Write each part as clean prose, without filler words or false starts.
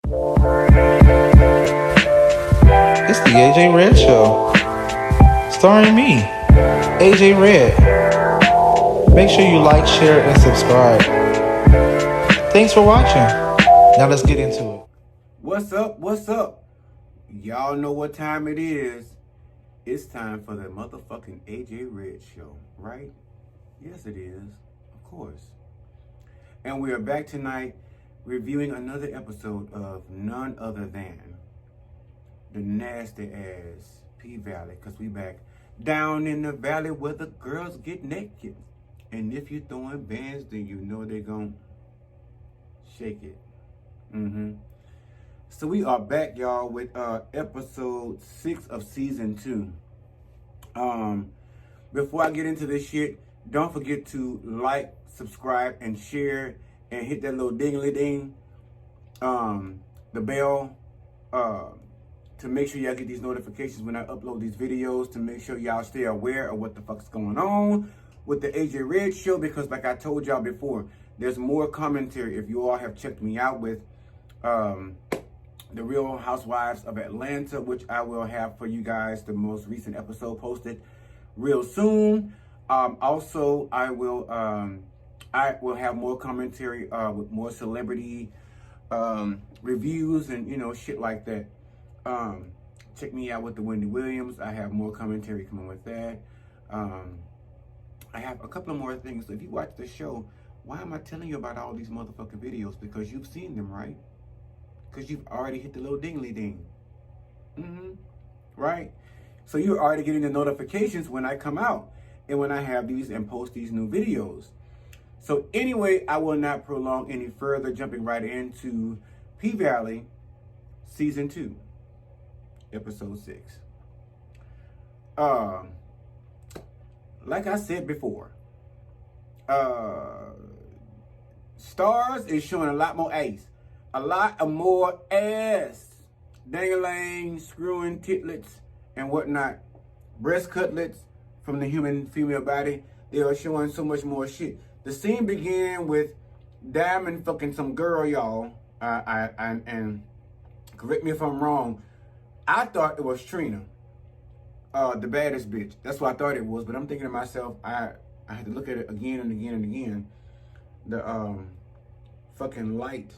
It's the AJ Red Show, starring me, AJ Red. Make sure you like, share, and subscribe. Thanks for watching. Now let's get into it. What's up? What's up? Y'all know what time it is. It's time for the motherfucking AJ Red Show, right? Yes, it is. Of course. And we are back tonight reviewing another episode of none other than the nasty ass P.Valley, because we back down in the valley where the girls get naked. And if you're throwing bands, then you know they're gonna shake it. So we are back, y'all, with episode 6 of season 2. Before I get into this shit, don't forget to like, subscribe, and share, and hit that little dingly ding, the bell, to make sure y'all get these notifications when I upload these videos, to make sure y'all stay aware of what the fuck's going on with the AJ Red Show, because like I told y'all before, there's more commentary. If you all have checked me out with the Real Housewives of Atlanta, which I will have for you guys, the most recent episode posted real soon. Also, I will have more commentary with more celebrity reviews and shit like that. Check me out with the Wendy Williams. I have more commentary coming with that. I have a couple of more things. So if you watch the show, why am I telling you about all these motherfucking videos? Because you've seen them, right? Because you've already hit the little dingly ding. Right? So you're already getting the notifications when I come out and when I have these and post these new videos. So anyway, I will not prolong any further, jumping right into P.Valley season 2, episode 6. Like I said before, Stars is showing a lot more ace. A lot of more ass. Dang-a-lang, screwing titlets and whatnot. Breast cutlets from the human female body. They are showing so much more shit. The scene began with Diamond fucking some girl, y'all. And correct me if I'm wrong. I thought it was Trina. The baddest bitch. That's what I thought it was. But I'm thinking to myself, I had to look at it again and again and again. The fucking light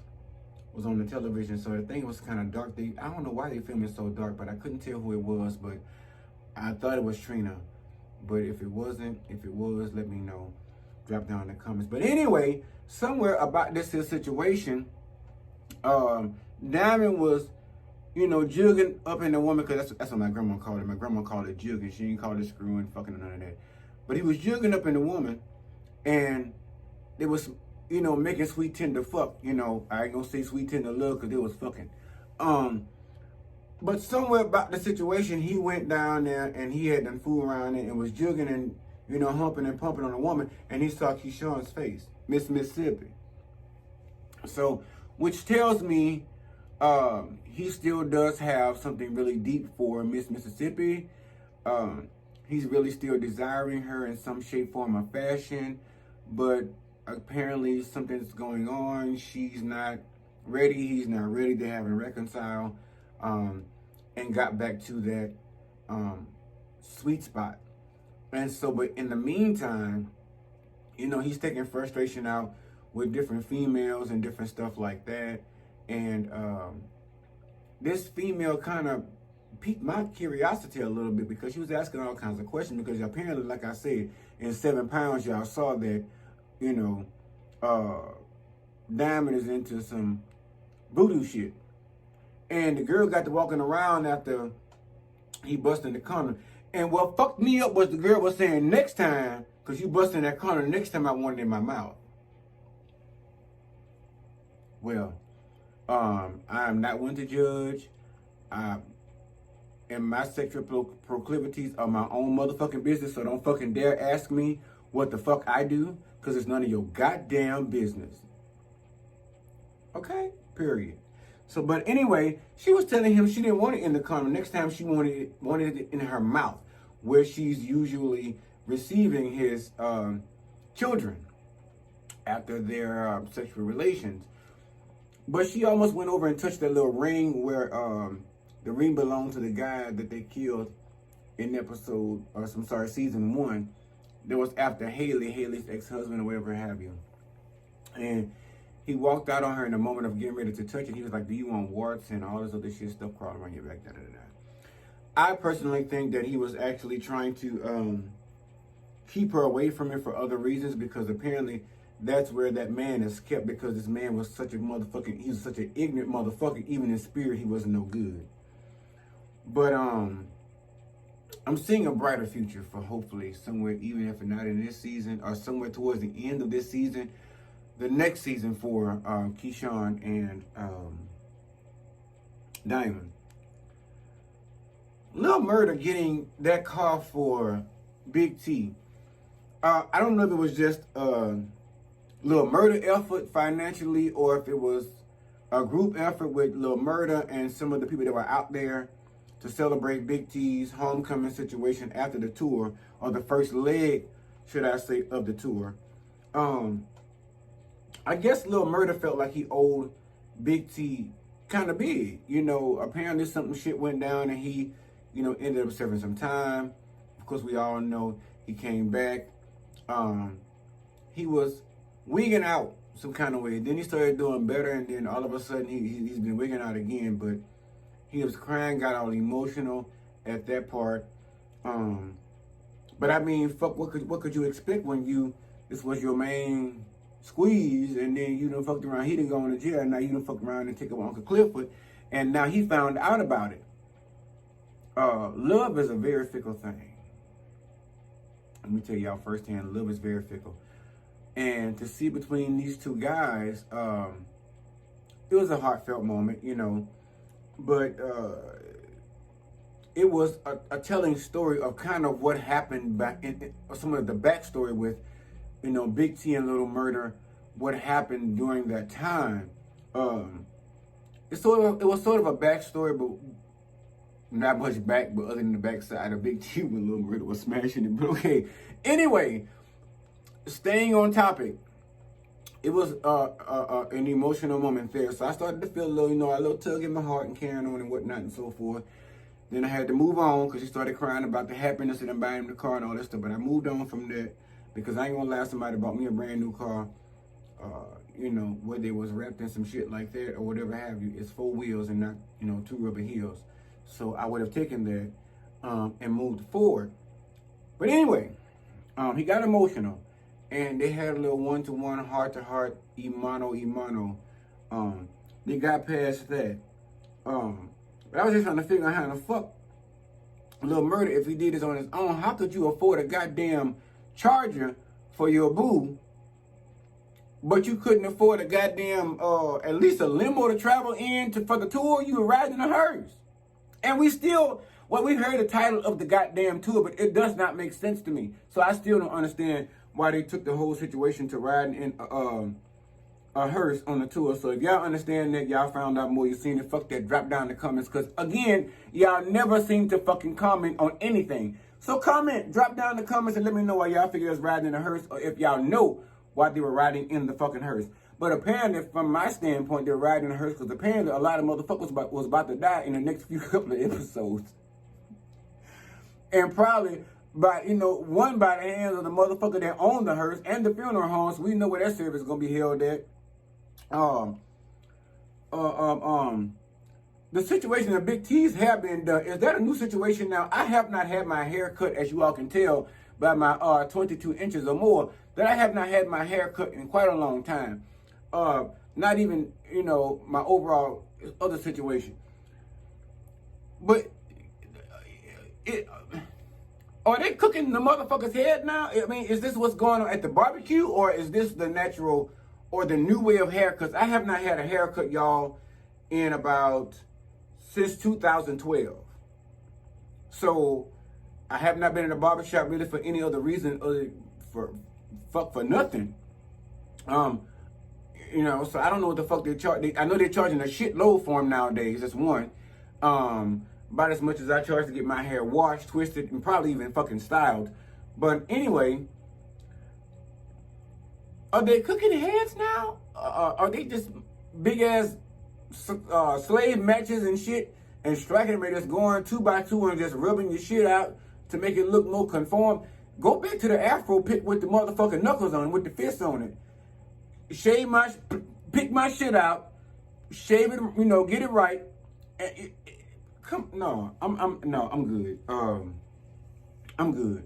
was on the television, so the thing was kind of dark. I don't know why they filmed it so dark, but I couldn't tell who it was, but I thought it was Trina. But if it wasn't, if it was, let me know. Drop down in the comments. But anyway, somewhere about this situation, Diamond was, jugging up in the woman, because that's what my grandma called it. My grandma called it jugging. She didn't call it screwing, fucking, or none of that. But he was jugging up in the woman, and it was, making sweet tender fuck. I ain't gonna say sweet tender love because it was fucking. But somewhere about the situation, he went down there and he had done fool around it and was jugging and, humping and pumping on a woman, and he saw Keyshawn's face, Miss Mississippi. So, which tells me he still does have something really deep for Miss Mississippi. He's really still desiring her in some shape, form, or fashion, but apparently something's going on. She's not ready. He's not ready. They haven't reconciled and got back to that sweet spot. And so, but in the meantime, he's taking frustration out with different females and different stuff like that. And this female kind of piqued my curiosity a little bit, because she was asking all kinds of questions, because apparently, like I said, in 7 pounds, y'all saw that Diamond is into some voodoo shit. And the girl got to walking around after he busted the corner. And what fucked me up was the girl was saying, next time, because you busted in that corner, next time I want it in my mouth. Well, I am not one to judge. And my sexual proclivities are my own motherfucking business, so don't fucking dare ask me what the fuck I do, because it's none of your goddamn business. Okay? Period. So, but anyway, she was telling him she didn't want it in the condom. Next time she wanted it in her mouth, where she's usually receiving his children after their sexual relations. But she almost went over and touched that little ring where the ring belonged to the guy that they killed in episode, season 1. That was after Haley's ex-husband or whatever have you. And he walked out on her in the moment of getting ready to touch it. He was like, do you want warts and all this other shit, stuff crawling around your back, da da da. I personally think that he was actually trying to keep her away from it for other reasons, because apparently that's where that man is kept, because this man was such a motherfucking, he was such an ignorant motherfucker. Even in spirit, he wasn't no good. But I'm seeing a brighter future for, hopefully somewhere, even if not in this season, or somewhere towards the end of this season, the next season for Keyshawn and Diamond. Lil Murda getting that call for Big T. I don't know if it was just a Lil Murda effort financially, or if it was a group effort with Lil Murda and some of the people that were out there to celebrate Big T's homecoming situation after the tour, or the first leg, should I say, of the tour. I guess Lil Murda felt like he owed Big T kind of big. You know, apparently some shit went down and he, you know, ended up serving some time. Of course, we all know he came back. He was wigging out some kind of way. Then he started doing better, and then all of a sudden he's been wigging out again. But he was crying, got all emotional at that part. But I mean, fuck, what could you expect when this was your main squeeze, and then you done fucked around, he done gone to jail, and now you done fucked around and take up Uncle Clifford, and now he found out about it. Love is a very fickle thing. Let me tell y'all firsthand, love is very fickle. And to see between these two guys, it was a heartfelt moment, you know, but it was a telling story of kind of what happened back in some of the backstory with, you know, Big T and Lil Murda, what happened during that time. It was sort of a backstory, but not much back, but other than the backside of Big T when Lil Murda was smashing it. But okay, anyway, staying on topic, it was an emotional moment there. So I started to feel a little, you know, a little tug in my heart and carrying on and whatnot and so forth. Then I had to move on because she started crying about the happiness of them buying him the car and all that stuff. But I moved on from that because I ain't gonna lie, somebody bought me a brand new car, you know, whether it was wrapped in some shit like that or whatever have you. It's 4 wheels and not, you know, 2 rubber heels. So I would have taken that and moved forward. But anyway, he got emotional. And they had a little one-to-one, heart-to-heart, imano. They got past that. But I was just trying to figure out how the fuck Lil Murda, if he did this on his own, how could you afford a goddamn Charger for your boo, but you couldn't afford a goddamn, at least a limo to travel in for the tour? You were riding a hearse. And we heard the title of the goddamn tour, but it does not make sense to me. So I still don't understand why they took the whole situation to riding in a hearse on the tour. So if y'all understand that, y'all found out more, you seen it, fuck that, drop down in the comments. Because again, y'all never seem to fucking comment on anything. So comment, drop down in the comments and let me know why y'all figure it was riding in a hearse, or if y'all know why they were riding in the fucking hearse. But apparently, from my standpoint, they're riding in a hearse because apparently a lot of motherfuckers was about to die in the next few couple of episodes. And probably by, you know, one by the hands of the motherfucker that owned the hearse and the funeral home, so we know where that service is gonna be held at. The situation that Big T's have been done, is that a new situation now? I have not had my hair cut, as you all can tell by my 22 inches or more, that I have not had my hair cut in quite a long time. Not even, you know, my overall other situation. But are they cooking the motherfucker's head now? I mean, is this what's going on at the barbecue, or is this the natural or the new way of hair? Because I have not had a haircut, y'all, in since 2012. So I have not been in a barbershop really for any other reason other for nothing. You know, so I don't know what the fuck they charge. I know they're charging a shitload for them nowadays. That's one. About as much as I charge to get my hair washed, twisted, and probably even fucking styled. But anyway, are they cooking heads now? Are they just big ass slave matches and shit, and striking them, just going 2 by 2 and just rubbing your shit out to make it look more conform. Go back to the Afro pick with the motherfucking knuckles on it, with the fists on it. Pick my shit out, shave it, get it right. I'm good. I'm good.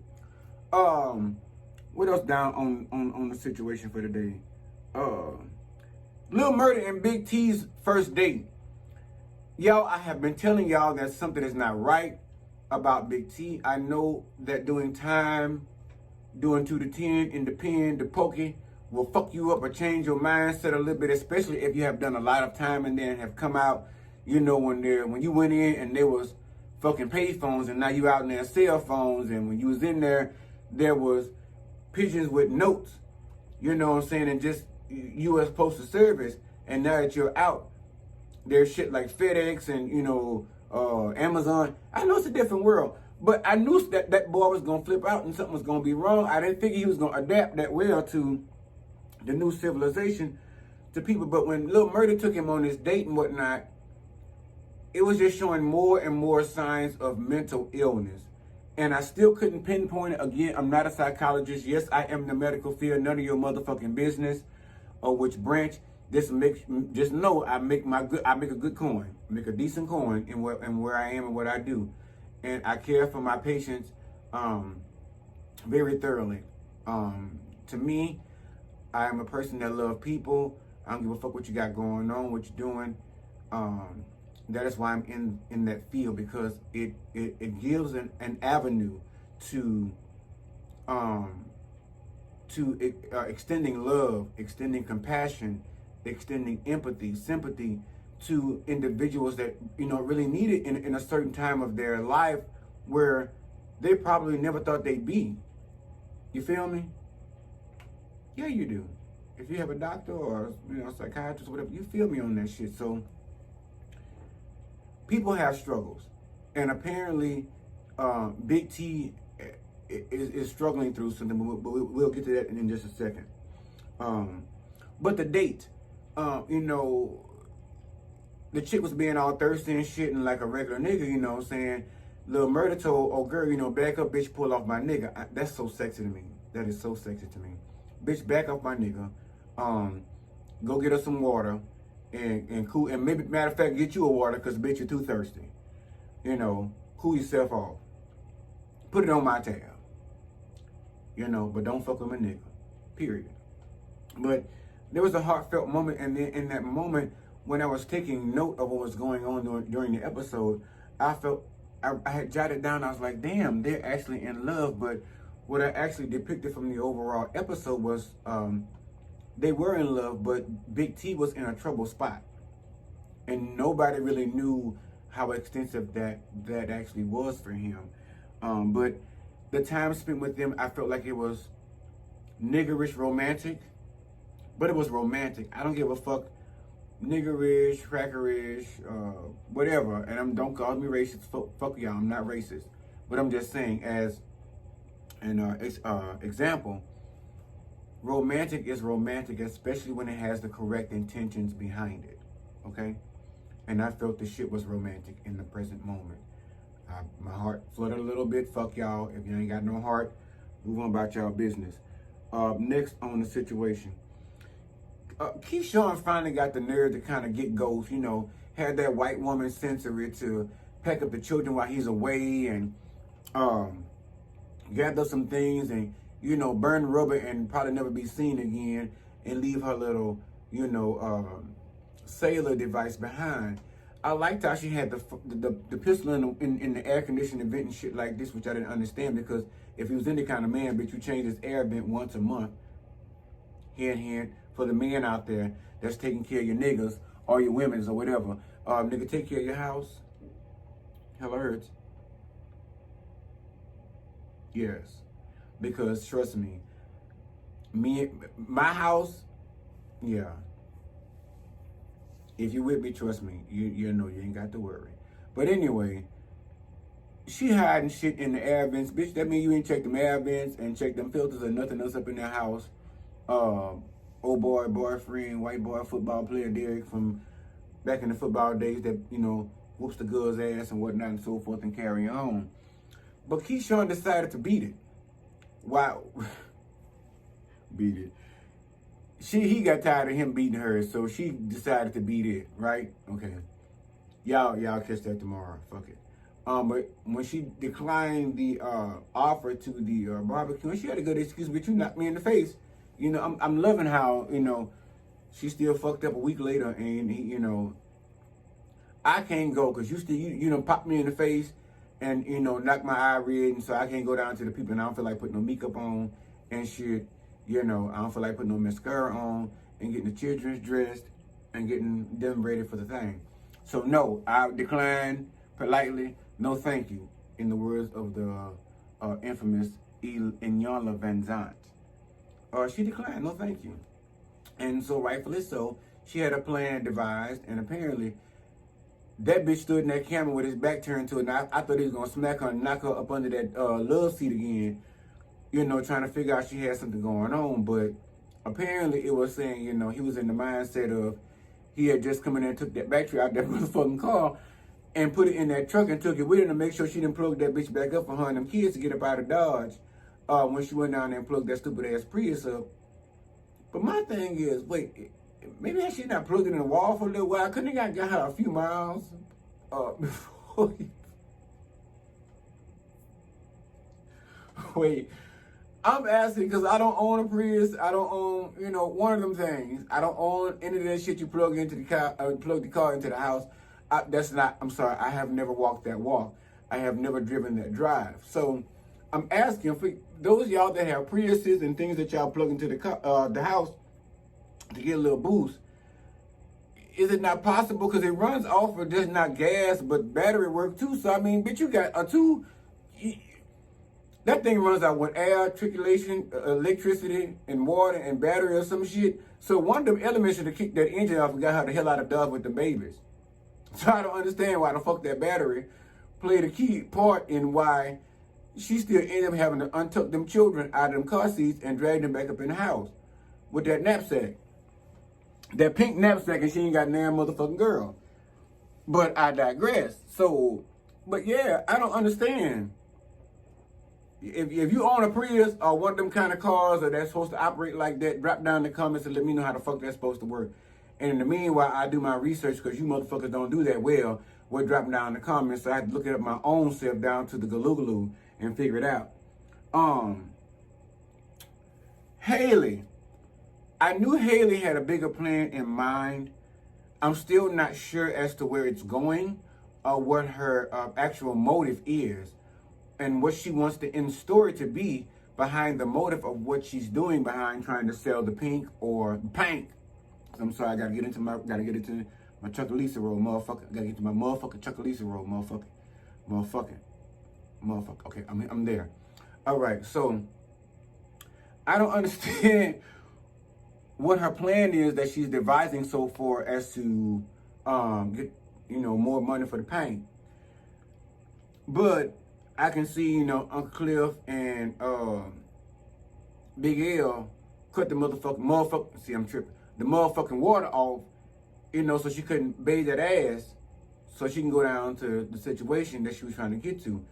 What else down on the situation for today? Lil Murda and Big T's first date. Y'all, I have been telling y'all that something is not right about Big T. I know that doing time, doing 2 to 10 in the pen, the pokey, will fuck you up or change your mindset a little bit, especially if you have done a lot of time and then have come out, when you went in and there was fucking pay phones and now you out in there cell phones, and when you was in there, there was pigeons with notes, you know what I'm saying, and just U.S. Postal Service, and now that you're out, there's shit like FedEx and, Amazon. I know it's a different world, but I knew that boy was going to flip out and something was going to be wrong. I didn't think he was going to adapt that well to the new civilization, to people. But when Lil Murda took him on this date and whatnot, it was just showing more and more signs of mental illness. And I still couldn't pinpoint it. Again, I'm not a psychologist. Yes, I am in the medical field. None of your motherfucking business or which branch. Just know I make a good coin, make a decent coin in where I am and what I do, and I care for my patients very thoroughly. To me, I am a person that loves people. I don't give a fuck what you got going on, what you're doing. That is why I'm in that field, because it gives an avenue to extending love, extending compassion, extending empathy, sympathy to individuals that, really need it in a certain time of their life where they probably never thought they'd be. You feel me? Yeah, you do. If you have a doctor or, a psychiatrist or whatever, you feel me on that shit. So people have struggles. And apparently Big T is struggling through something, but we'll get to that in just a second. But the date, the chick was being all thirsty and shit and like a regular nigga, saying, Lil Murda told, oh girl, back up, bitch, pull off my nigga. That's so sexy to me. That is so sexy to me. Bitch, back up my nigga. Go get us some water and cool, and maybe, matter of fact, get you a water, because bitch, you're too thirsty. Cool yourself off. Put it on my tab. But don't fuck with my nigga. Period. But there was a heartfelt moment, and then in that moment, when I was taking note of what was going on during the episode, I felt, I had jotted down, I was like, damn, they're actually in love. But what I actually depicted from the overall episode was they were in love, but Big T was in a trouble spot. And nobody really knew how extensive that actually was for him. But the time spent with them, I felt like it was niggerish romantic, but it was romantic. I don't give a fuck, niggerish, crackerish, whatever. And don't call me racist. Fuck y'all, I'm not racist. But I'm just saying, as an example, romantic is romantic, especially when it has the correct intentions behind it. Okay? And I felt the shit was romantic in the present moment. My heart fluttered a little bit. Fuck y'all. If you ain't got no heart, move on about y'all business. Next on the situation. Keyshawn finally got the nerve to kind of get ghost, had that white woman sensory to pack up the children while he's away and gather some things and, burn rubber and probably never be seen again and leave her little, sailor device behind. I liked how she had the pistol in the air conditioning vent and shit like this, which I didn't understand, because if he was any kind of man, bitch, you change his air vent once a month. Hint, for the men out there that's taking care of your niggas or your women's or whatever. Nigga, take care of your house. Hell hurts. Yes. Because trust me, my house, yeah. If you with me, trust me, you know you ain't got to worry. But anyway, she hiding shit in the air vents. Bitch, that mean you ain't check them air vents and check them filters or nothing else up in their house old boy, boyfriend, white boy, football player Derek from back in the football days that, you know, whoops the girl's ass and whatnot and so forth and carry on. But Keyshawn decided to beat it. Wow. Beat it. He got tired of him beating her, so she decided to beat it, right? Okay. Y'all catch that tomorrow. Fuck it. But when she declined the offer to the barbecue, she had a good excuse, but you knocked me in the face. You know, I'm loving how, you know, she still fucked up a week later, and you know, I can't go because you know, popped me in the face and, you know, knocked my eye red, and so I can't go down to the people, and I don't feel like putting no makeup on and shit. You know, I don't feel like putting no mascara on and getting the children's dressed and getting them ready for the thing. So no, I declined politely. No, thank you. In the words of the infamous Iyanla Vanzant. She declined. No, thank you. And so rightfully so, she had a plan devised, and apparently that bitch stood in that camera with his back turned to it. And I thought he was gonna smack her and knock her up under that love seat again. You know, trying to figure out she had something going on. But apparently it was saying, you know, he was in the mindset of he had just come in and took that battery out that motherfucking car and put it in that truck and took it with him to make sure she didn't plug that bitch back up for her and them kids to get up out of Dodge when she went down there and plugged that stupid ass Prius up. But my thing is, wait, maybe I should not plug it in the wall for a little while. Couldn't have got her a few miles before he... Wait. I'm asking because I don't own a Prius. I don't own, you know, one of them things. I don't own any of that shit you plug into the car, plug the car into the house. I'm sorry, I have never walked that walk. I have never driven that drive. So I'm asking for those of y'all that have Priuses and things that y'all plug into the house to get a little boost. Is it not possible? Because it runs off of just not gas, but battery work too. So I mean, bitch, you got a two. That thing runs out with air, circulation, electricity, and water, and battery or some shit. So one of them elements should have kicked that engine off and got her the hell out of Dodge with the babies. So I don't understand why the fuck that battery played a key part in why she still ended up having to untuck them children out of them car seats and drag them back up in the house with that knapsack. That pink knapsack, and she ain't got a damn motherfucking girl. But I digress. So, but yeah, I don't understand. If you own a Prius or one of them kind of cars or that's supposed to operate like that, drop down in the comments and let me know how the fuck that's supposed to work. And in the meanwhile, I do my research because you motherfuckers don't do that well. We're dropping down in the comments, so I have to look it up my own self down to the galoogaloo and figure it out. Haley. I knew Haley had a bigger plan in mind. I'm still not sure as to where it's going or what her actual motive is and what she wants the end story to be behind the motive of what she's doing behind trying to sell the pink or pank. I'm sorry, I gotta get into my Chuckalisa roll, motherfucker. I gotta get to my motherfucking Chuckalisa roll, motherfucker. Okay, I'm there. All right, so I don't understand what her plan is that she's devising so far as to get, you know, more money for the paint. But I can see, you know, Uncle Cliff and Big L cut the motherfucking water off, you know, so she couldn't bathe that ass, so she can go down to the situation that she was trying to get to.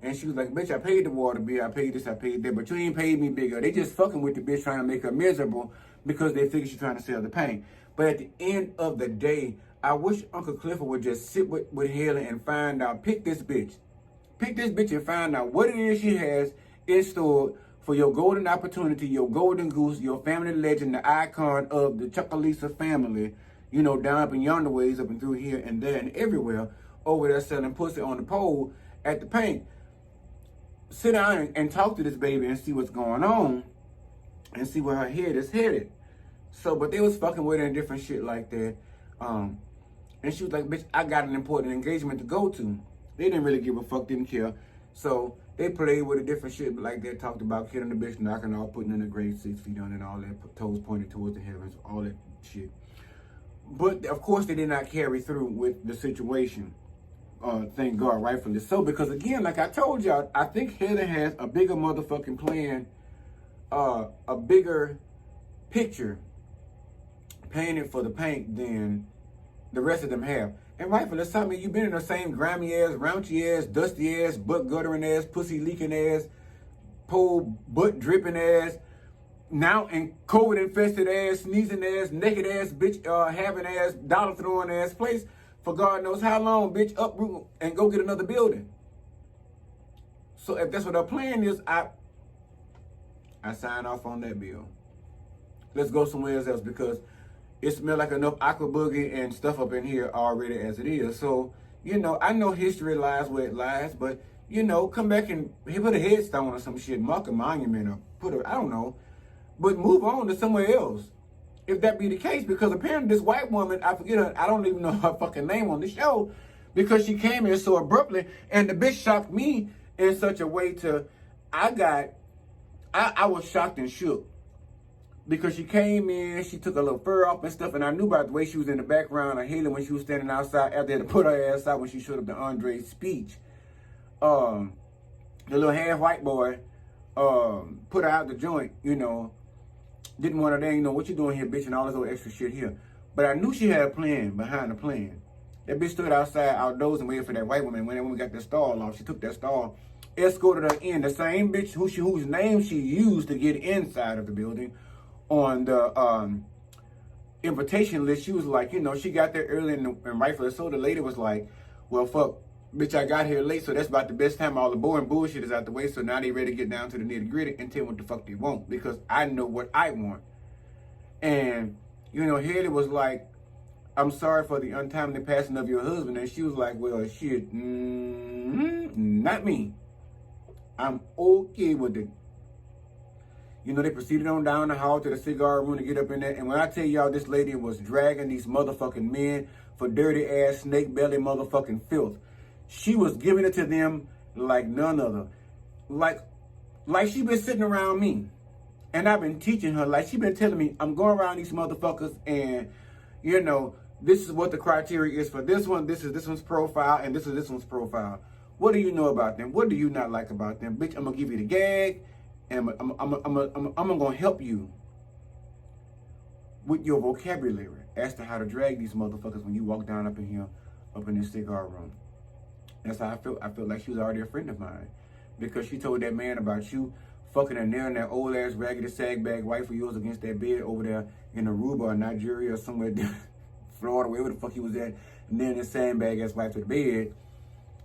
And she was like, bitch, I paid the water bill, I paid this, I paid that, but you ain't paid me, Big L. They just fucking with the bitch trying to make her miserable because they figure she's trying to sell the paint. But at the end of the day, I wish Uncle Clifford would just sit with Haley and find out, pick this bitch and find out what it is she has in store for your golden opportunity, your golden goose, your family legend, the icon of the Chuckalisa family, you know, down up in yonder ways, up and through here and there and everywhere, over there selling pussy on the pole at the paint. Sit down and talk to this baby and see what's going on and see where her head is headed. So, but they was fucking with her and different shit like that. And she was like, bitch, I got an important engagement to go to. They didn't really give a fuck, didn't care. So they played with a different shit like that, talked about killing the bitch, knocking off, putting in the grave 6 feet on and all that, toes pointed towards the heavens, all that shit. But of course they did not carry through with the situation. Thank God, rightfully so. Because again, like I told y'all, I think Heather has a bigger motherfucking plan, a bigger picture paying it for the paint than the rest of them have. And rightfully, some of you've been in the same grimy ass, raunchy ass, dusty ass, butt guttering ass, pussy leaking ass, pole butt dripping ass, now in COVID infested ass, sneezing ass, naked ass, bitch, having ass, dollar throwing ass place for God knows how long, bitch. Uproot and go get another building. So if that's what our plan is, I sign off on that bill. Let's go somewhere else because it smells like enough aqua boogie and stuff up in here already as it is. So, you know, I know history lies where it lies, but, you know, come back and put a headstone or some shit, mark a monument or put a, I don't know, but move on to somewhere else. If that be the case, because apparently this white woman, I forget her, I don't even know her fucking name on the show, because she came in so abruptly, and the bitch shocked me in such a way to, I was shocked and shook. Because she came in, she took a little fur off and stuff, and I knew by the way she was in the background of Haley when she was standing outside after they had to put her ass out when she showed up to Andre's speech. The little half white boy put her out the joint, you know, didn't want her there, you know, what you doing here, bitch, and all this other extra shit here. But I knew she had a plan behind the plan. That bitch stood outside outdoors and waited for that white woman. When that woman got that stall off, she took that stall, escorted her in. The same bitch whose name she used to get inside of the building on the invitation list, she was like, you know, she got there early and rightfully so. The lady was like, well, fuck, bitch, I got here late, so that's about the best time. All the boring bullshit is out the way, so now they ready to get down to the nitty gritty and tell what the fuck they want, because I know what I want. And, you know, Haley was like, I'm sorry for the untimely passing of your husband. And she was like, well, shit, not me. I'm okay with it. You know, they proceeded on down the hall to the cigar room to get up in there. And when I tell y'all, this lady was dragging these motherfucking men for dirty ass, snake belly motherfucking filth. She was giving it to them like none other. Like she been sitting around me. And I've been teaching her, like she been telling me, I'm going around these motherfuckers and, you know, this is what the criteria is for this one. This is this one's profile and this is this one's profile. What do you know about them? What do you not like about them? Bitch, I'm going to give you the gag. And I'm gonna help you with your vocabulary as to how to drag these motherfuckers when you walk down up in here, up in this cigar room. That's how I felt. I felt like she was already a friend of mine, because she told that man about you fucking her there in that old ass raggedy sag bag wife of yours against that bed over there in Aruba or Nigeria or somewhere, Florida, wherever the fuck he was at, and then this sandbag ass wife to the bed.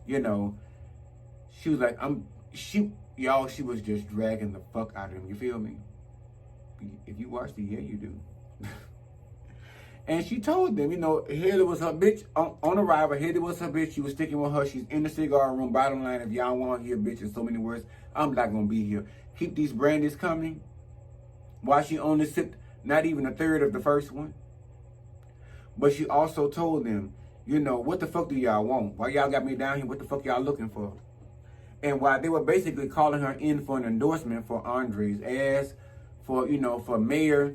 You know, she was like, Y'all, she was just dragging the fuck out of him. You feel me? If you watched it, yeah, you do. And she told them, you know, Haley was her bitch. On arrival, Haley was her bitch. She was sticking with her. She's in the cigar room. Bottom line, if y'all want to hear bitch in so many words, I'm not going to be here. Keep these brandies coming. Why she only sipped not even a third of the first one. But she also told them, you know, what the fuck do y'all want? Why y'all got me down here? What the fuck y'all looking for? And while they were basically calling her in for an endorsement for Andre's ass, for, you know, for mayor,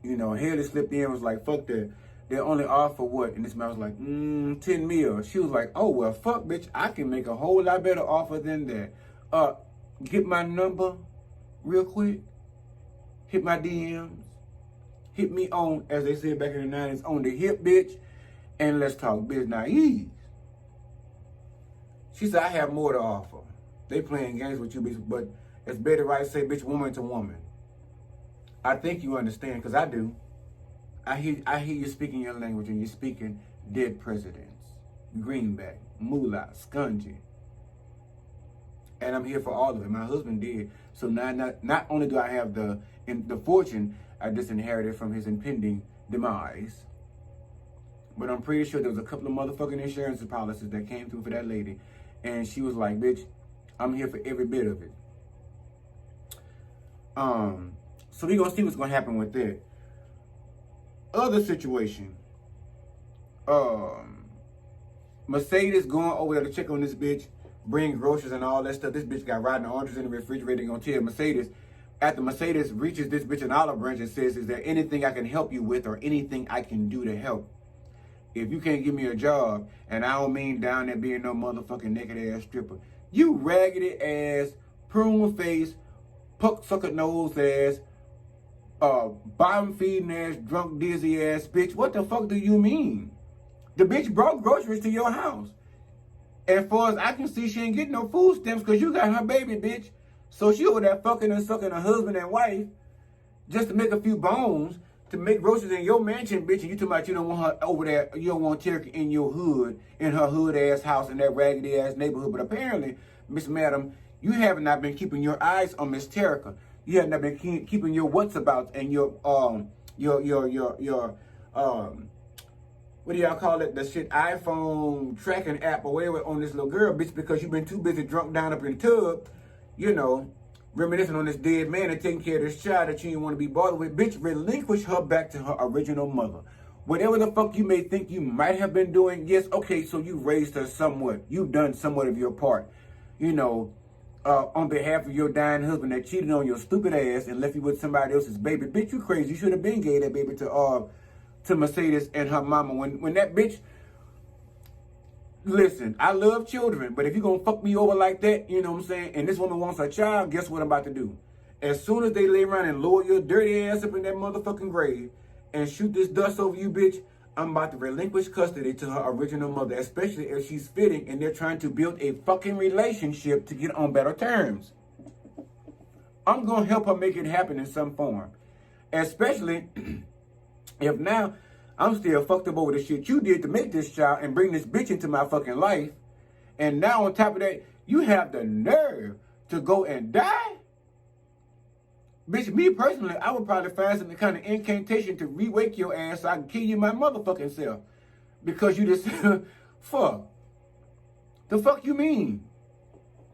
you know, Haley slipped in and was like, fuck that. They only offer what? And this man was like, 10 mil. She was like, oh, well, fuck, bitch. I can make a whole lot better offer than that. Get my number real quick. Hit my DMs. Hit me on, as they said back in the 90s, on the hip, bitch. And let's talk biz naive. She said, I have more to offer. They playing games with you, bitch, but it's better right to say, bitch, woman to woman. I think you understand, because I do. I hear you speaking your language, and you're speaking dead presidents, greenback, moolah, scungy. And I'm here for all of it. My husband did. So now, not only do I have the fortune I just inherited from his impending demise, but I'm pretty sure there was a couple of motherfucking insurance policies that came through for that lady. And she was like, bitch, I'm here for every bit of it. So we're going to see what's going to happen with that. Other situation. Mercedes going over there to check on this bitch, bring groceries and all that stuff. This bitch got rotten oranges in the refrigerator. Going to tell Mercedes. After Mercedes reaches this bitch an olive branch and says, is there anything I can help you with or anything I can do to help? If you can't give me a job, and I don't mean down there being no motherfucking naked ass stripper, you raggedy ass, prune face, puck sucker nose ass, bottom feeding ass, drunk, dizzy ass bitch. What the fuck do you mean? The bitch brought groceries to your house. As far as I can see, she ain't getting no food stamps because you got her baby, bitch. So she over there fucking and sucking her husband and wife just to make a few bones to make groceries in your mansion, bitch. And you talking about you don't want her over there, you don't want Cherokee in your hood, in her hood ass house in that raggedy ass neighborhood. But apparently, Miss Madam, you have not been keeping your eyes on Miss Terica. You have not been keeping your whatsabouts and your what do y'all call it? The shit iPhone tracking app or whatever on this little girl, bitch, because you've been too busy drunk down up in the tub, you know, reminiscing on this dead man and taking care of this child that you didn't want to be bothered with. Bitch, relinquish her back to her original mother. Whatever the fuck you may think you might have been doing, yes, okay, so you raised her somewhat. You've done somewhat of your part, you know, on behalf of your dying husband that cheated on your stupid ass and left you with somebody else's baby. Bitch, you crazy. You should have been gave that baby to Mercedes and her mama. When that bitch, listen, I love children, but if you're gonna fuck me over like that, you know what I'm saying, and this woman wants her child, guess what I'm about to do? As soon as they lay around and lower your dirty ass up in that motherfucking grave and shoot this dust over you, bitch, I'm about to relinquish custody to her original mother, especially if she's fitting and they're trying to build a fucking relationship to get on better terms. I'm gonna help her make it happen in some form, especially if now I'm still fucked up over the shit you did to make this child and bring this bitch into my fucking life. And now on top of that, you have the nerve to go and die? Bitch, me personally, I would probably find some kind of incantation to re-wake your ass so I can kill you my motherfucking self. Because you just, fuck. The fuck you mean?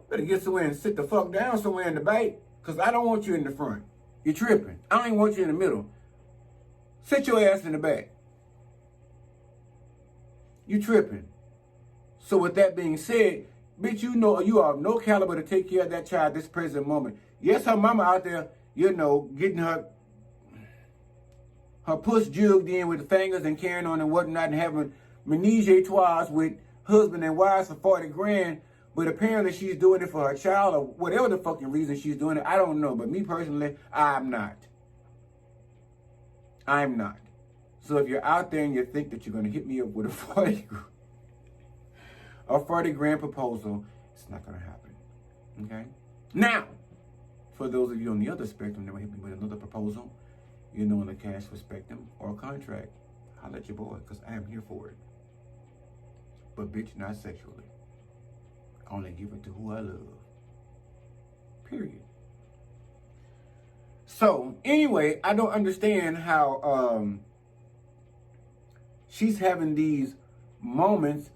Better get somewhere and sit the fuck down somewhere in the back. Because I don't want you in the front. You're tripping. I don't even want you in the middle. Sit your ass in the back. You tripping. So with that being said, bitch, you know you are no caliber to take care of that child this present moment. Yes, her mama out there, you know, getting her puss jugged in with the fingers and carrying on and whatnot and having menage a trois with husband and wives for 40 grand. But apparently she's doing it for her child or whatever the fucking reason she's doing it. I don't know. But me personally, I'm not. I'm not. So if you're out there and you think that you're going to hit me up with a 40 grand proposal, it's not going to happen. Okay? Now, for those of you on the other spectrum that will hit me with another proposal, you know, in the cash perspective or a contract, I'll let your boy, because I am here for it. But bitch, not sexually. I only give it to who I love. Period. So, anyway, I don't understand how she's having these moments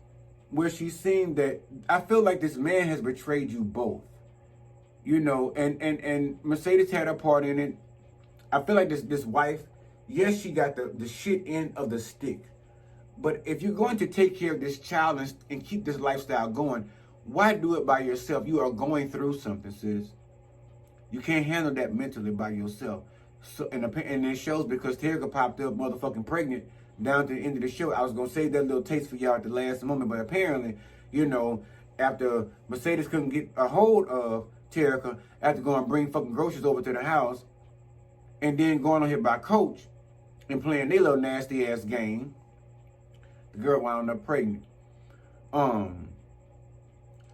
where she's seeing that I feel like this man has betrayed you both. You know, and Mercedes had her part in it. I feel like this wife, yes, she got the shit end of the stick. But if you're going to take care of this child and keep this lifestyle going, why do it by yourself? You are going through something, sis. You can't handle that mentally by yourself. So, and it shows because Terica popped up motherfucking pregnant down to the end of the show. I was going to save that little taste for y'all at the last moment, but apparently, you know, after Mercedes couldn't get a hold of Terica, after going and bring fucking groceries over to the house, and then going on here by Coach and playing their little nasty ass game, the girl wound up pregnant.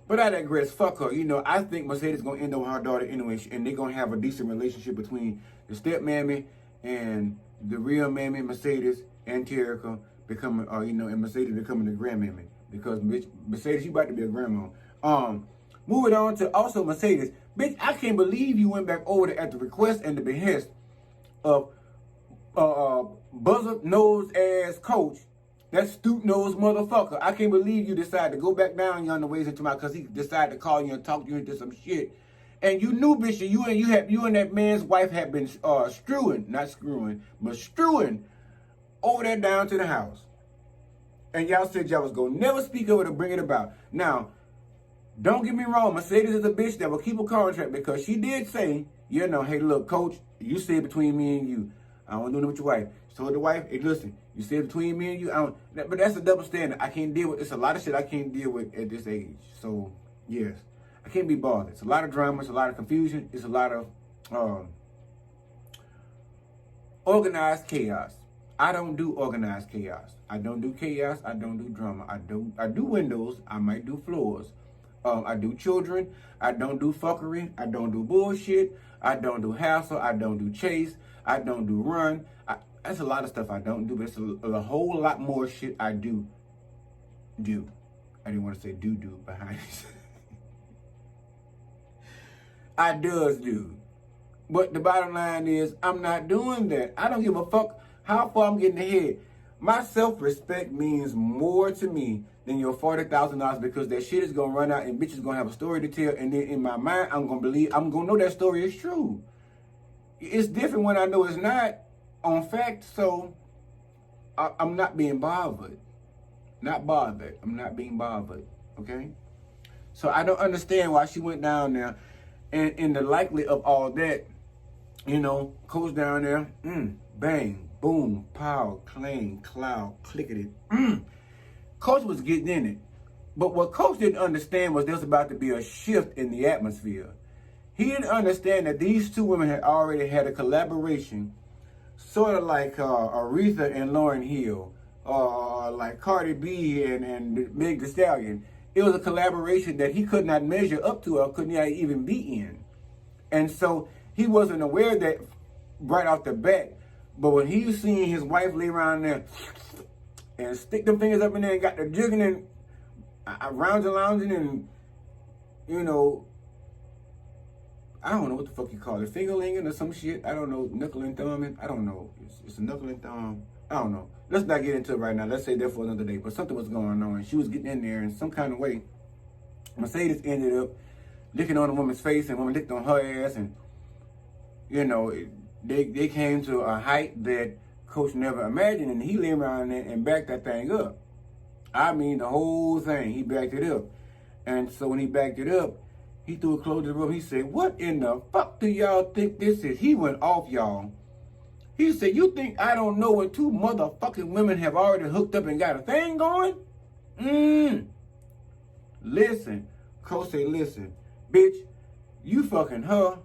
But I digress. Fuck her. You know, I think Mercedes gonna end up with her daughter anyway, and they're gonna have a decent relationship between the stepmammy and the real mammy, Mercedes, and Terica becoming, you know, and Mercedes becoming the grandmammy. Because bitch, Mercedes, you about to be a grandma. Moving on to also Mercedes. Bitch, I can't believe you went back over there at the request and the behest of buzzer nose ass Coach. That stoop nosed motherfucker. I can't believe you decided to go back down yonder ways into my, because he decided to call you and talk you into some shit. And you knew, bitch, you and that man's wife had been strewing over there down to the house. And y'all said y'all was gonna never speak of it or bring it about. Now, don't get me wrong, Mercedes is a bitch that will keep a contract, because she did say, you know, hey, look, Coach, you said between me and you, I don't want to do it with your wife. She told the wife, hey, listen, you said between me and you, but that's a double standard. I can't deal with, it's a lot of shit I can't deal with at this age. So, yes, I can't be bothered. It's a lot of drama, it's a lot of confusion, it's a lot of Organized chaos. I don't do organized chaos. I don't do chaos. I don't do drama. I do windows. I might do floors. I do children. I don't do fuckery. I don't do bullshit. I don't do hassle. I don't do chase. I don't do run. That's a lot of stuff I don't do, but it's a whole lot more shit I do. I didn't want to say do behind it. I does do. But the bottom line is, I'm not doing that. I don't give a fuck how far I'm getting ahead. My self-respect means more to me than your $40,000 because that shit is going to run out and bitch is going to have a story to tell. And then in my mind, I'm going to know that story is true. It's different when I know it's not on fact. So I'm not being bothered. Not bothered. I'm not being bothered. Okay? So I don't understand why she went down there. And in the likely of all that, you know, Coach down there, bang, boom, pow, clang, cloud, clickety. Coach was getting in it. But what Coach didn't understand was there was about to be a shift in the atmosphere. He didn't understand that these two women had already had a collaboration, sort of like Aretha and Lauryn Hill, like Cardi B and Meg Thee Stallion. It was a collaboration that he could not measure up to or could not even be in. And so he wasn't aware that right off the bat. But when he was seeing his wife lay around there and stick them fingers up in there and got the jigging and rounds and lounging and, you know, I don't know what the fuck you call it, fingerlinging or some shit. I don't know, knuckle and thumbing. I don't know. It's a knuckle and thumb. I don't know. Let's not get into it right now. Let's say that for another day. But something was going on. She was getting in there in some kind of way. Mercedes ended up licking on the woman's face and the woman licked on her ass. And, you know, they came to a height that Coach never imagined. And he lay around there and backed that thing up. I mean, the whole thing. He backed it up. And so when he backed it up, he threw it close to the room. He said, "What in the fuck do y'all think this is?" He went off, y'all. He said, "You think I don't know when two motherfucking women have already hooked up and got a thing going?" Listen. Coach said, "Listen, bitch, you fucking her.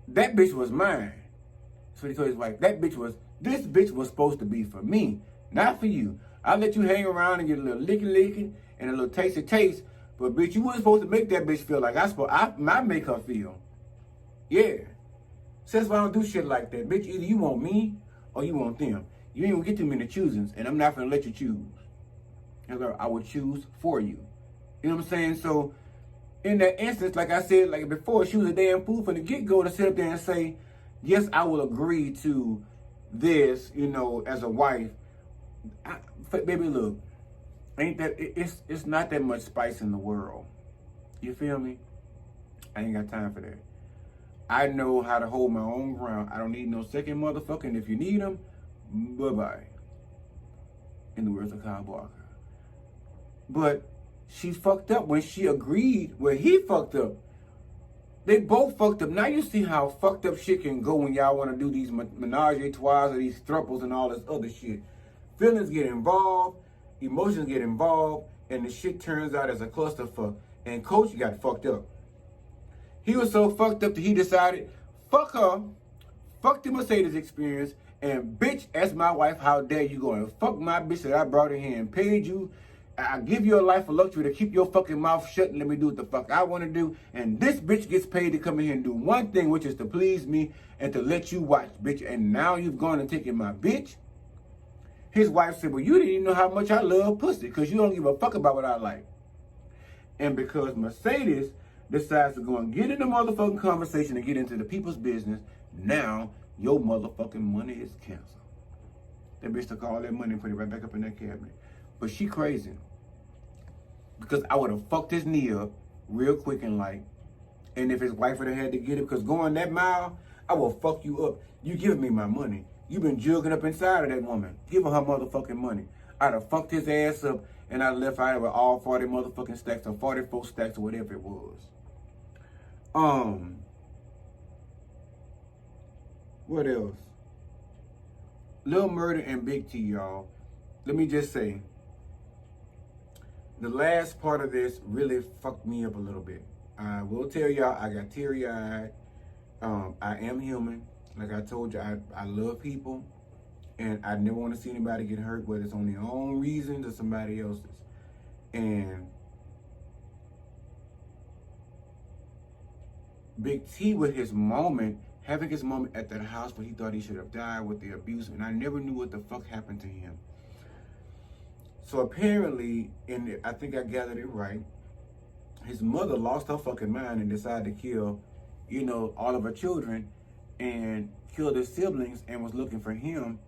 That bitch was mine." So he told his wife, this bitch was supposed to be for me, not for you. I let you hang around and get a little licky and a little taste, but bitch, you wasn't supposed to make that bitch feel like I make her feel. Yeah. So that's why I don't do shit like that. Bitch, either you want me or you want them. You ain't gonna get too many choosings, and I'm not gonna let you choose. I will choose for you. You know what I'm saying? So in that instance, like I said, like before, she was a damn fool from the get-go to sit up there and say, yes, I will agree to this, you know, as a wife. Baby, look, it's not that much spice in the world. You feel me? I ain't got time for that. I know how to hold my own ground. I don't need no second motherfucker. And if you need them, bye-bye. In the words of Kyle Barker. But she fucked up when she agreed where he fucked up. They both fucked up. Now you see how fucked up shit can go when y'all want to do these menage a trois or these thruples and all this other shit. Feelings get involved, emotions get involved, and the shit turns out as a clusterfuck. And Coach got fucked up. He was so fucked up that he decided, fuck her, fuck the Mercedes experience, and bitch, as my wife, how dare you go and fuck my bitch that I brought in here and paid you. I give you a life of luxury to keep your fucking mouth shut and let me do what the fuck I want to do. And this bitch gets paid to come in here and do one thing, which is to please me and to let you watch, bitch. And now you've gone and taken my bitch. His wife said, well, you didn't even know how much I love pussy because you don't give a fuck about what I like. And because Mercedes decides to go and get in the motherfucking conversation and get into the people's business, now your motherfucking money is canceled. That bitch took all that money and put it right back up in that cabinet. But she crazy. Because I would have fucked his knee up real quick and like, and if his wife would have had to get it, because going that mile, I will fuck you up. You giving me my money. You been jugging up inside of that woman. Give her motherfucking money. I'd have fucked his ass up and I'd left out with all 40 motherfucking stacks or 44 stacks or whatever it was. What else? Lil Murder and Big T, y'all. Let me just say, the last part of this really fucked me up a little bit. I will tell y'all, I got teary-eyed. I am human. Like I told you, I love people, and I never want to see anybody get hurt, whether it's on their own reasons or somebody else's. And Big T with his moment, having his moment at that house where he thought he should have died with the abuse, and I never knew what the fuck happened to him. So apparently, and I think I gathered it right, his mother lost her fucking mind and decided to kill, all of her children and killed his siblings and was looking for him.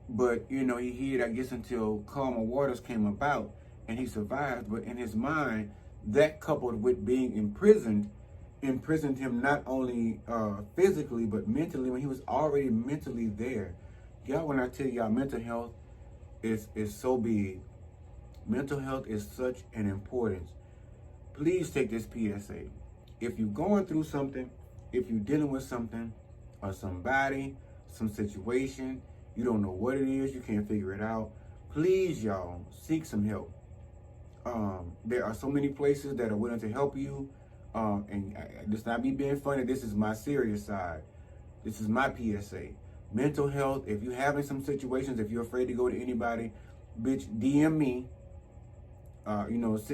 But, he hid, I guess, until calmer waters came about and he survived. But in his mind, that coupled with being imprisoned him not only physically, but mentally, when he was already mentally there. Y'all, when I tell y'all, mental health is so big. Mental health is such an importance. Please take this PSA. If you're going through something, if you're dealing with something or somebody, some situation, you don't know what it is, you can't figure it out, please, y'all, seek some help. There are so many places that are willing to help you. And this not me being funny, this is my serious side. This is my PSA. Mental health, if you're having some situations, if you're afraid to go to anybody, bitch, DM me.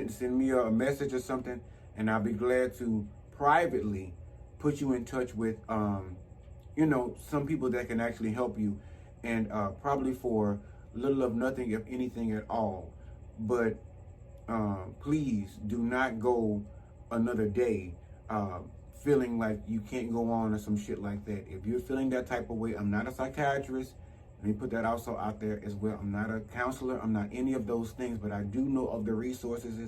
Send me a message or something, and I'll be glad to privately put you in touch with, some people that can actually help you, and probably for little of nothing, if anything at all. But please do not go another day feeling like you can't go on or some shit like that. If you're feeling that type of way, I'm not a psychiatrist. Let me put that also out there as well. I'm not a counselor. I'm not any of those things, but I do know of the resources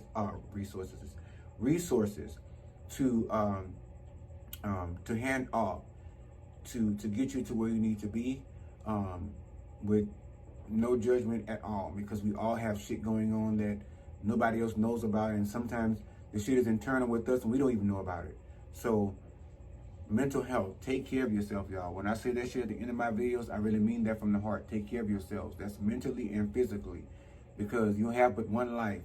to hand off to get you to where you need to be, with no judgment at all, because we all have shit going on that nobody else knows about, and sometimes the shit is internal with us and we don't even know about it. So mental health, take care of yourself, y'all. When I say that shit at the end of my videos, I really mean that from the heart. Take care of yourselves. That's mentally and physically, because you have but one life.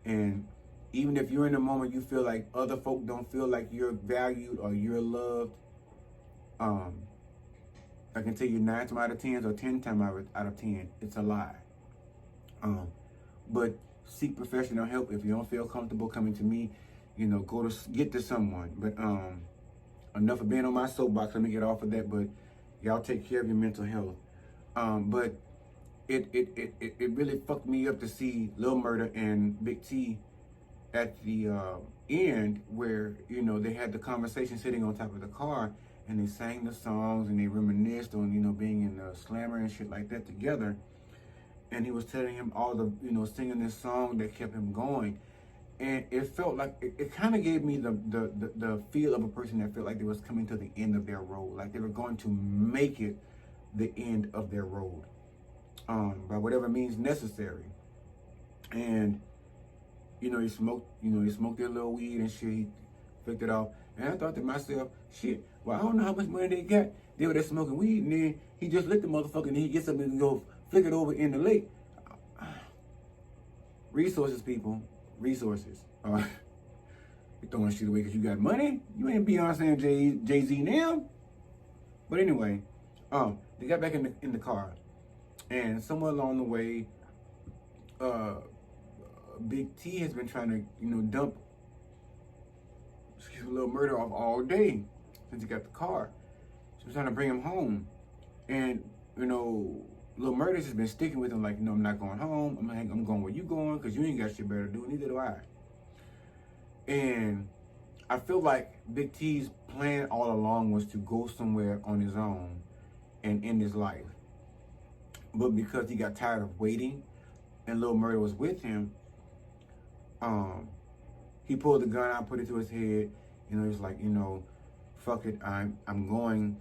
And even if you're in a moment you feel like other folk don't feel like you're valued or you're loved, I can tell you 9 times out of 10 or 10 times out of 10, it's a lie. But seek professional help. If you don't feel comfortable coming to me, go to get to someone. But enough of being on my soapbox. Let me get off of that. But y'all take care of your mental health. But it really fucked me up to see Lil Murda and Big T at the end, where they had the conversation sitting on top of the car, and they sang the songs and they reminisced on being in the slammer and shit like that together. And he was telling him all the singing this song that kept him going. And it felt like, it kind of gave me the feel of a person that felt like they was coming to the end of their road. Like they were going to make it the end of their road. By whatever means necessary. And, he smoked their little weed and shit. He flicked it off. And I thought to myself, shit, well, I don't know how much money they got. They were there smoking weed, and then he just lit the motherfucker, and then he gets up and go flick it over in the lake. Resources, people. Resources. You throwing shit away because you got money? You ain't Beyonce and Jay-Z now. But anyway, they got back in the car, and somewhere along the way, Big T has been trying to dump Lil Murda off all day since he got the car. She was trying to bring him home, and Lil Murda's has been sticking with him like, I'm not going home. I'm going where you going, because you ain't got shit better to do. Neither do I. And I feel like Big T's plan all along was to go somewhere on his own and end his life. But because he got tired of waiting and Lil Murda was with him, he pulled the gun out, put it to his head. He's like, fuck it. I'm going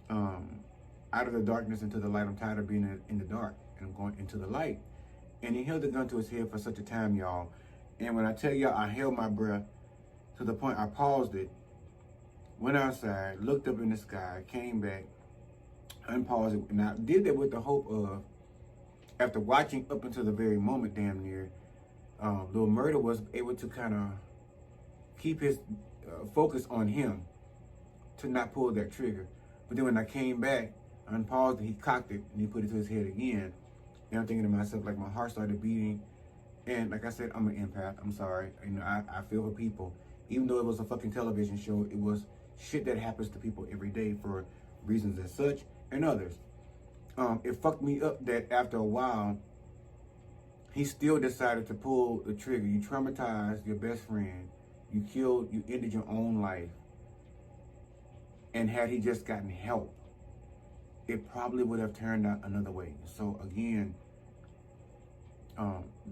out of the darkness into the light. I'm tired of being in the dark, and I'm going into the light. And he held the gun to his head for such a time, y'all. And when I tell y'all, I held my breath to the point I paused it, went outside, looked up in the sky, came back, unpaused it. And I did that with the hope of, after watching up until the very moment, damn near, Lil Murda was able to kind of keep his focus on him to not pull that trigger. But then when I came back, I unpaused it, he cocked it, and he put it to his head again. And I'm thinking to myself, like, my heart started beating. And like I said, I'm an empath. I'm sorry. You know, I feel for people. Even though it was a fucking television show, it was shit that happens to people every day for reasons as such and others. It fucked me up that after a while, he still decided to pull the trigger. You traumatized your best friend. You ended your own life. And had he just gotten help, it probably would have turned out another way. So again,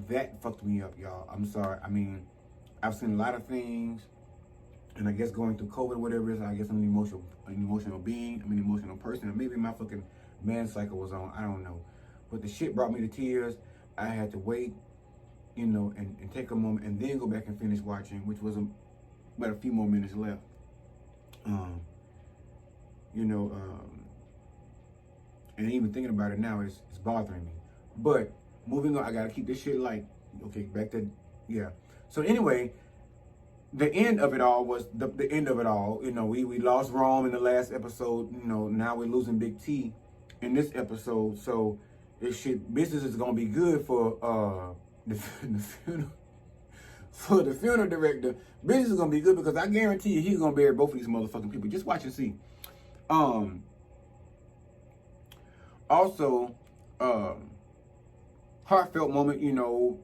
that fucked me up, y'all. I'm sorry. I mean, I've seen a lot of things, and I guess going through COVID, whatever it is, I guess I'm an emotional being. I'm an emotional person, and maybe my fucking man cycle was on. I don't know, but the shit brought me to tears. I had to wait, you know, and take a moment, and then go back and finish watching, which was about a few more minutes left. You know, and even thinking about it now, it's bothering me. But moving on, I gotta keep this shit light. Okay, back to, yeah. So anyway, the end of it all was the end of it all. You know, we lost Rome in the last episode. You know, now we're losing Big T in this episode. So this shit, business is gonna be good for the funeral. For the funeral director, business is gonna be good because I guarantee you he's gonna bury both of these motherfucking people. Just watch and see. Also, heartfelt moment, you know,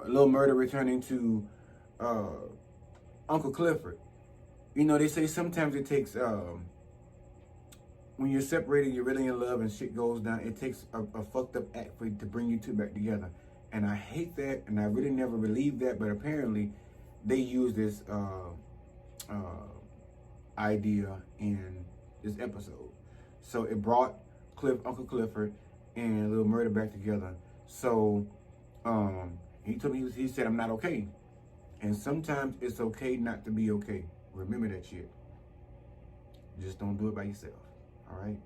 Lil Murda returning to Uncle Clifford. You know, they say sometimes it takes, when you're separated, you're really in love and shit goes down, it takes a fucked up act for to bring you two back together. And I hate that, and I really never believed that, but apparently they use this idea in this episode. So it brought Uncle Clifford and Lil Murda back together. So he told me, he said, I'm not okay. And sometimes it's okay not to be okay. Remember that shit. Just don't do it by yourself. All right?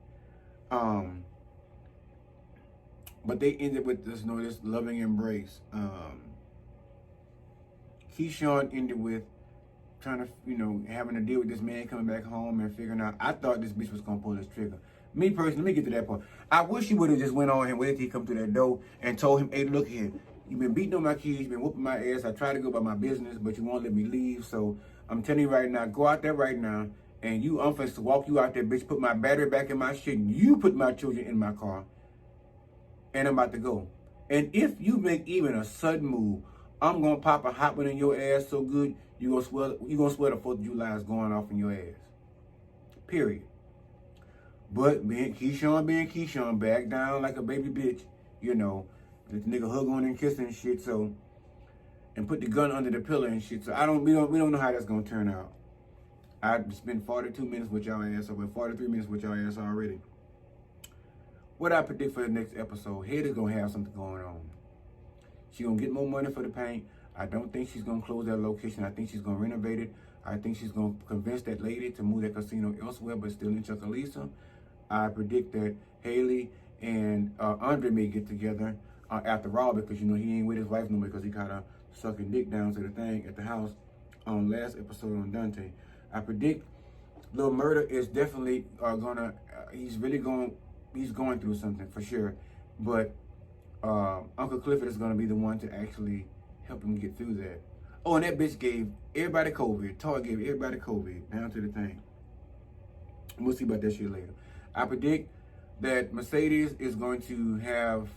But they ended with this, you know, this loving embrace. Keyshawn ended with trying to, you know, having to deal with this man coming back home and figuring out, I thought this bitch was going to pull this trigger. Me personally, let me get to that part. I wish he would have just went on and waited till he come through that door and told him, hey, look here, you've been beating on my kids, you've been whooping my ass. I tried to go about my business, but you won't let me leave. So I'm telling you right now, go out there right now, and I'm supposed to walk you out there, bitch, put my battery back in my shit, and you put my children in my car, and I'm about to go. And if you make even a sudden move, I'm going to pop a hot one in your ass so good, you're gonna swear the 4th of July is going off in your ass. Period. But being Keyshawn, back down like a baby bitch, you know, let the nigga hug on and kiss and shit, so, and put the gun under the pillow and shit. So we don't know how that's gonna turn out. I spent 42 minutes with y'all ass, over 43 minutes with y'all ass already. What I predict for the next episode, Head gonna have something going on. She gonna get more money for the paint. I don't think she's gonna close that location. I think she's gonna renovate it. I think she's gonna convince that lady to move that casino elsewhere, but still in Chucalissa. I predict that Haley and Andre may get together after all, because, you know, he ain't with his wife no more because he caught her sucking dick down to the thing at the house on last episode on Dante. I predict Lil Murda is definitely he's going through something for sure, but Uncle Clifford is going to be the one to actually help him get through that. Oh, and that bitch gave everybody COVID. Toy gave everybody COVID down to the thing. We'll see about that shit later. I predict that Mercedes is going to have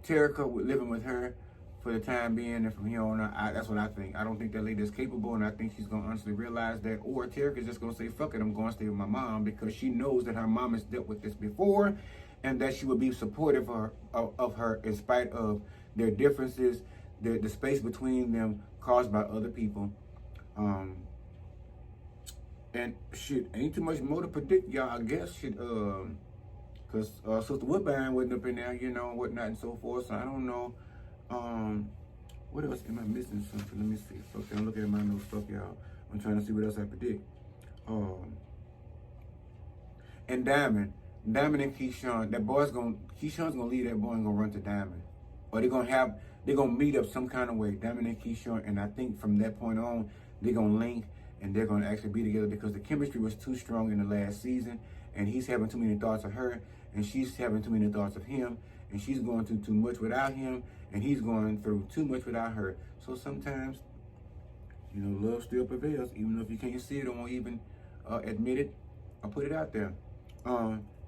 Terica living with her for the time being, and from here on out, that's what I think. I don't think that lady is capable, and I think she's going to honestly realize that, or Terica is just going to say, fuck it, I'm going to stay with my mom, because she knows that her mom has dealt with this before, and that she will be supportive of her in spite of their differences, the space between them caused by other people. And shit, ain't too much more to predict, y'all, I guess. Shit, because Sister Woodbine wasn't up in there, you know, and whatnot and so forth, so I don't know. What else am I missing? Something? Let me see. Okay, I'm looking at my notes. Fuck y'all. I'm trying to see what else I predict. And Diamond and Keyshawn. Keyshawn's gonna leave that boy and gonna run to Diamond, or they're gonna meet up some kind of way. Diamond and Keyshawn, and I think from that point on, they're gonna link, and they're going to actually be together because the chemistry was too strong in the last season, and he's having too many thoughts of her, and she's having too many thoughts of him, and she's going through too much without him, and he's going through too much without her. So sometimes, you know, love still prevails, even if you can't see it or won't even admit it or put it out there.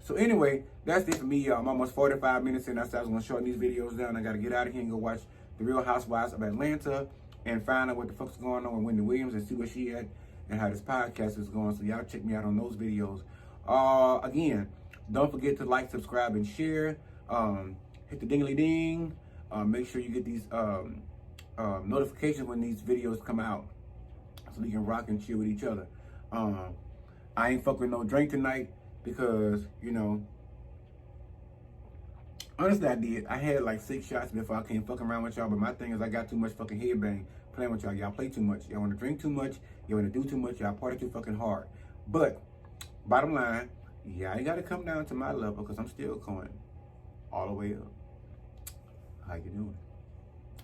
So anyway, that's it for me, y'all. I'm almost 45 minutes in. I said I was going to shorten these videos down. I got to get out of here and go watch The Real Housewives of Atlanta and find out what the fuck's going on with Wendy Williams and see where she at and how this podcast is going. So y'all check me out on those videos. Again, don't forget to like, subscribe, and share. Hit the dingly ding. Make sure you get these notifications when these videos come out so we can rock and chill with each other. I ain't fucking no drink tonight because, you know, honestly I did. I had like 6 shots before I came fucking around with y'all, but my thing is I got too much fucking headbang playing with y'all. Y'all play too much. Y'all want to drink too much. Y'all want to do too much. Y'all party too fucking hard. But bottom line, yeah, I got to come down to my level because I'm still going all the way up. How you doing?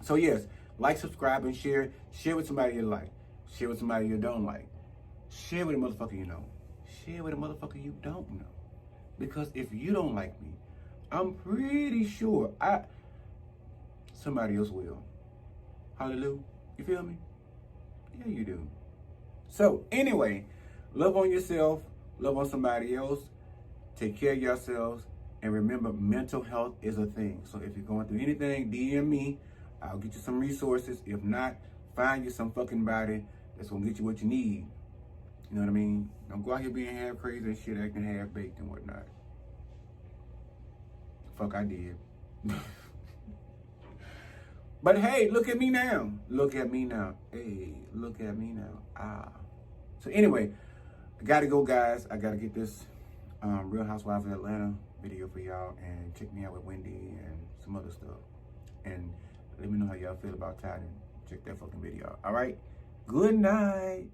So yes, like, subscribe, and share. Share with somebody you like. Share with somebody you don't like. Share with a motherfucker you know. Share with a motherfucker you don't know. Because if you don't like me, I'm pretty sure somebody else will. Hallelujah. You feel me? Yeah, you do. So anyway, love on yourself. Love on somebody else. Take care of yourselves. And remember, mental health is a thing. So if you're going through anything, DM me. I'll get you some resources. If not, find you some fucking body that's going to get you what you need. You know what I mean? Don't go out here being half crazy and shit, acting half baked and whatnot. Fuck, I did. But hey, look at me now. Look at me now. Hey, look at me now. So anyway, I gotta go, guys. I gotta get this Real Housewives of Atlanta video for y'all, and check me out with Wendy and some other stuff. And let me know how y'all feel about Tide, and check that fucking video out. All right? Good night.